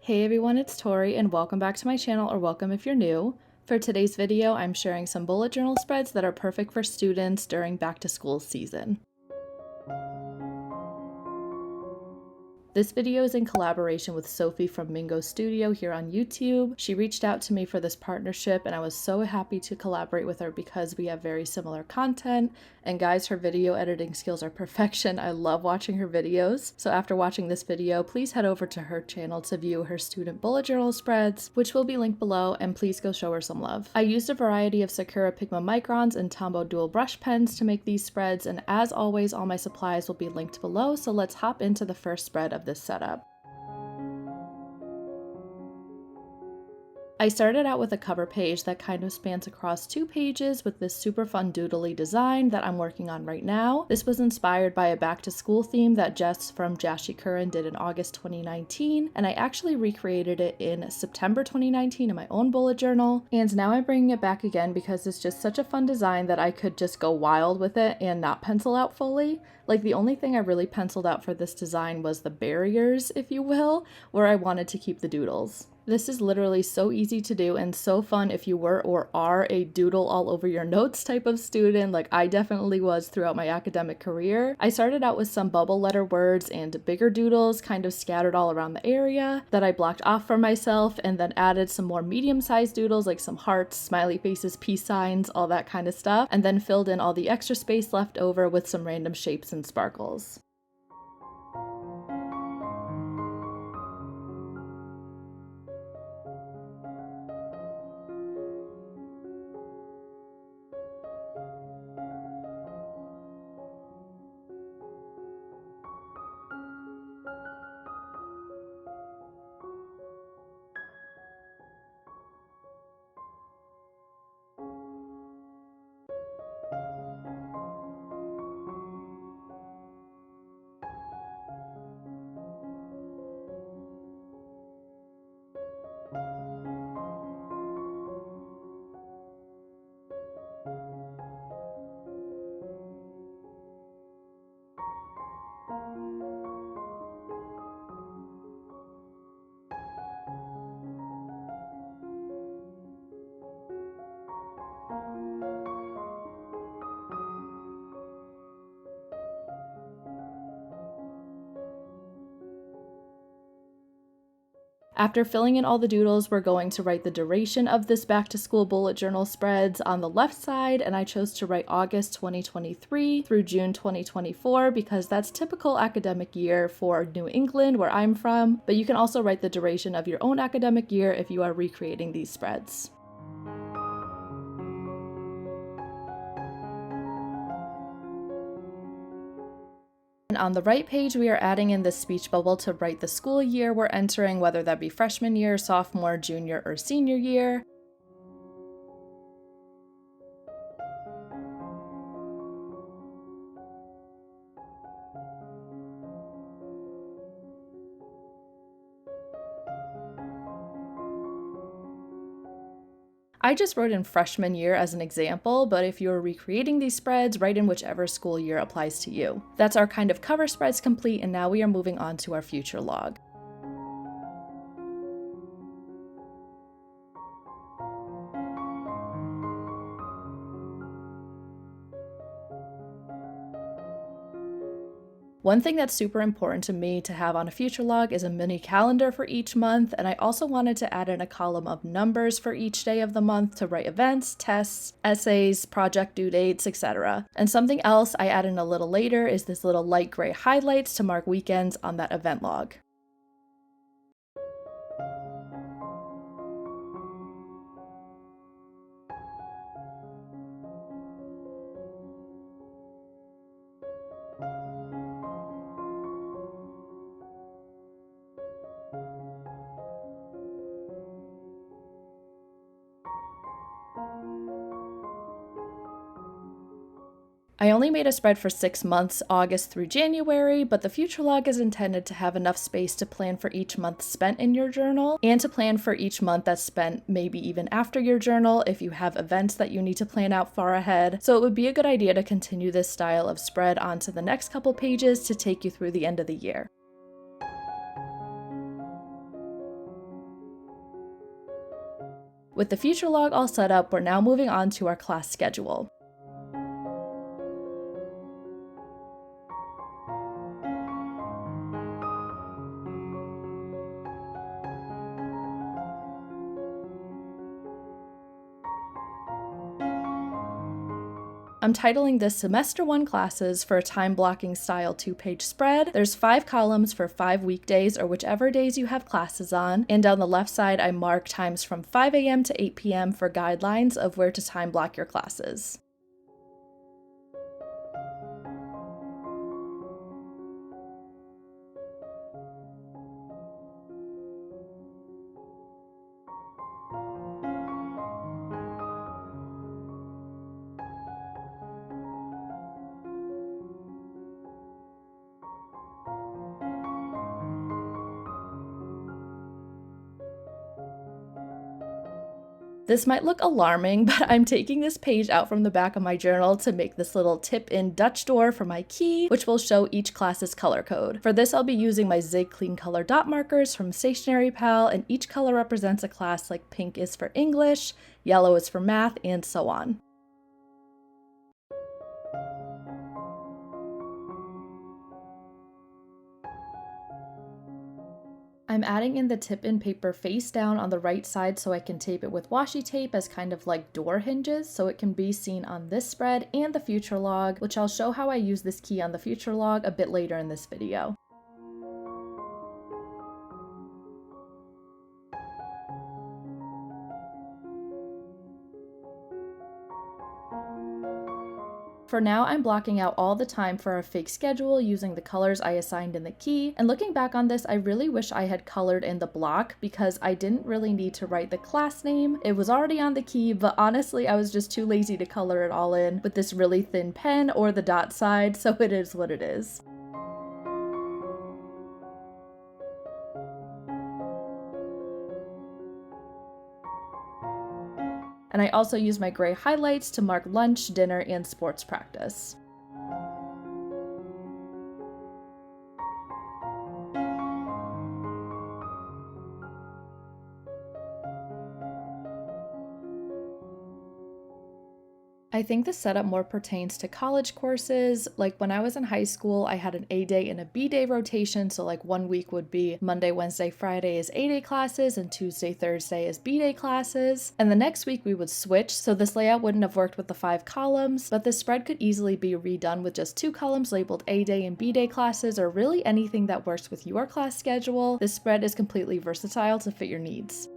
Hey everyone, it's Tori and welcome back to my channel, or welcome if you're new. For today's video, I'm sharing some bullet journal spreads that are perfect for students during back to school season. This video is in collaboration with Sophie from Mingo Studio here on YouTube. She reached out to me for this partnership and I was so happy to collaborate with her because we have very similar content. And guys, her video editing skills are perfection. I love watching her videos. So after watching this video, please head over to her channel to view her student bullet journal spreads, which will be linked below, and please go show her some love. I used a variety of Sakura Pigma microns and Tombow dual brush pens to make these spreads, and as always, all my supplies will be linked below, so let's hop into the first spread of this setup. I started out with a cover page that kind of spans across 2 pages with this super fun doodly design that I'm working on right now. This was inspired by a back to school theme that Jess from Jashi Curran did in August 2019, and I actually recreated it in September 2019 in my own bullet journal, and now I'm bringing it back again because it's just such a fun design that I could just go wild with it and not pencil out fully. Like, the only thing I really penciled out for this design was the barriers, if you will, where I wanted to keep the doodles. This is literally so easy to do and so fun if you were or are a doodle all over your notes type of student, like I definitely was throughout my academic career. I started out with some bubble letter words and bigger doodles kind of scattered all around the area that I blocked off for myself, and then added some more medium-sized doodles like some hearts, smiley faces, peace signs, all that kind of stuff, and then filled in all the extra space left over with some random shapes and sparkles. After filling in all the doodles, we're going to write the duration of this back to school bullet journal spreads on the left side, and I chose to write August 2023 through June 2024 because that's typical academic year for New England, where I'm from, but you can also write the duration of your own academic year if you are recreating these spreads. And on the right page, we are adding in this speech bubble to write the school year we're entering, whether that be freshman year, sophomore, junior, or senior year. I just wrote in freshman year as an example, but if you're recreating these spreads, write in whichever school year applies to you. That's our kind of cover spreads complete, and now we are moving on to our future log. One thing that's super important to me to have on a future log is a mini calendar for each month, and I also wanted to add in a column of numbers for each day of the month to write events, tests, essays, project due dates, etc. And something else I add in a little later is this little light gray highlights to mark weekends on that event log. I only made a spread for 6 months, August through January, but the future log is intended to have enough space to plan for each month spent in your journal, and to plan for each month that's spent maybe even after your journal if you have events that you need to plan out far ahead. So it would be a good idea to continue this style of spread onto the next couple pages to take you through the end of the year. With the future log all set up, we're now moving on to our class schedule. I'm titling this Semester 1 Classes for a time blocking style 2-page spread. There's 5 columns for 5 weekdays or whichever days you have classes on, and down the left side I mark times from 5 a.m. to 8 p.m. for guidelines of where to time block your classes. This might look alarming, but I'm taking this page out from the back of my journal to make this little tip-in Dutch door for my key, which will show each class's color code. For this, I'll be using my Zig Clean Color dot markers from Stationery Pal, and each color represents a class, like pink is for English, yellow is for math, and so on. I'm adding in the tip-in paper face down on the right side so I can tape it with washi tape as kind of like door hinges so it can be seen on this spread and the future log, which I'll show how I use this key on the future log a bit later in this video. For now, I'm blocking out all the time for a fake schedule using the colors I assigned in the key, and looking back on this, I really wish I had colored in the block because I didn't really need to write the class name. It was already on the key, but honestly, I was just too lazy to color it all in with this really thin pen or the dot side, so it is what it is. And I also use my gray highlights to mark lunch, dinner, and sports practice. I think this setup more pertains to college courses. Like when I was in high school, I had an A day and a B day rotation. So like one week would be Monday, Wednesday, Friday as A day classes and Tuesday, Thursday as B day classes. And the next week we would switch. So this layout wouldn't have worked with the 5 columns, but this spread could easily be redone with just 2 columns labeled A day and B day classes, or really anything that works with your class schedule. This spread is completely versatile to fit your needs.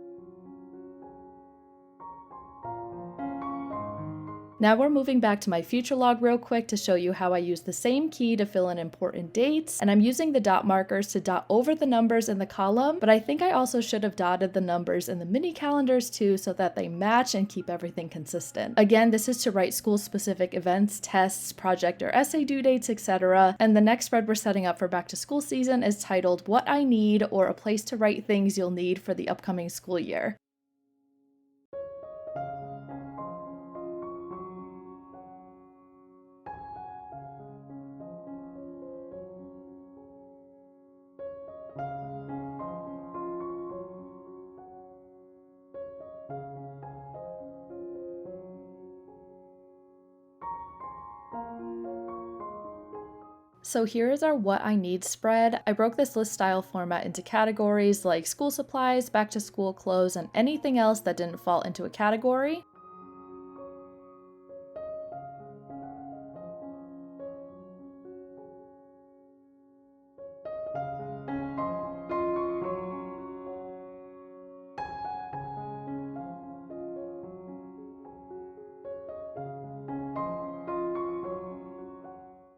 Now we're moving back to my future log real quick to show you how I use the same key to fill in important dates, and I'm using the dot markers to dot over the numbers in the column, but I think I also should have dotted the numbers in the mini calendars too so that they match and keep everything consistent. Again, this is to write school-specific events, tests, project or essay due dates, etc. And the next spread we're setting up for back to school season is titled What I Need, or a place to write things you'll need for the upcoming school year. So here is our What I Need spread. I broke this list style format into categories like school supplies, back to school clothes, and anything else that didn't fall into a category.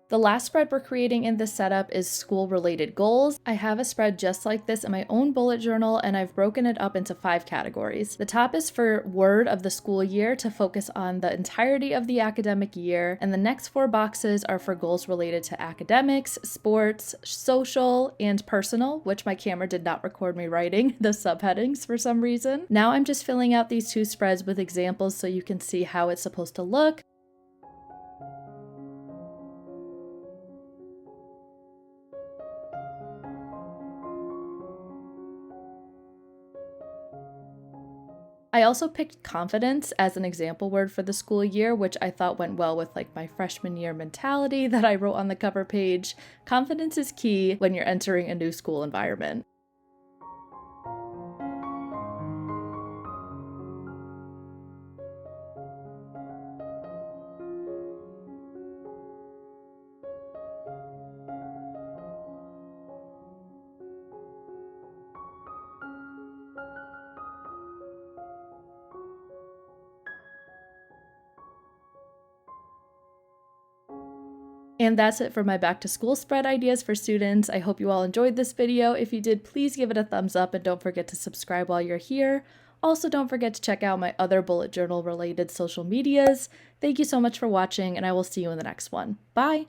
The last spread we're creating in this setup is school-related goals. I have a spread just like this in my own bullet journal, and I've broken it up into 5 categories. The top is for word of the school year to focus on the entirety of the academic year, and the next 4 boxes are for goals related to academics, sports, social, and personal, which my camera did not record me writing the subheadings for some reason. Now I'm just filling out these 2 spreads with examples so you can see how it's supposed to look. I also picked confidence as an example word for the school year, which I thought went well with like my freshman year mentality that I wrote on the cover page. Confidence is key when you're entering a new school environment. And that's it for my back to school spread ideas for students. I hope you all enjoyed this video. If you did, please give it a thumbs up and don't forget to subscribe while you're here. Also, don't forget to check out my other bullet journal related social medias. Thank you so much for watching, and I will see you in the next one. Bye!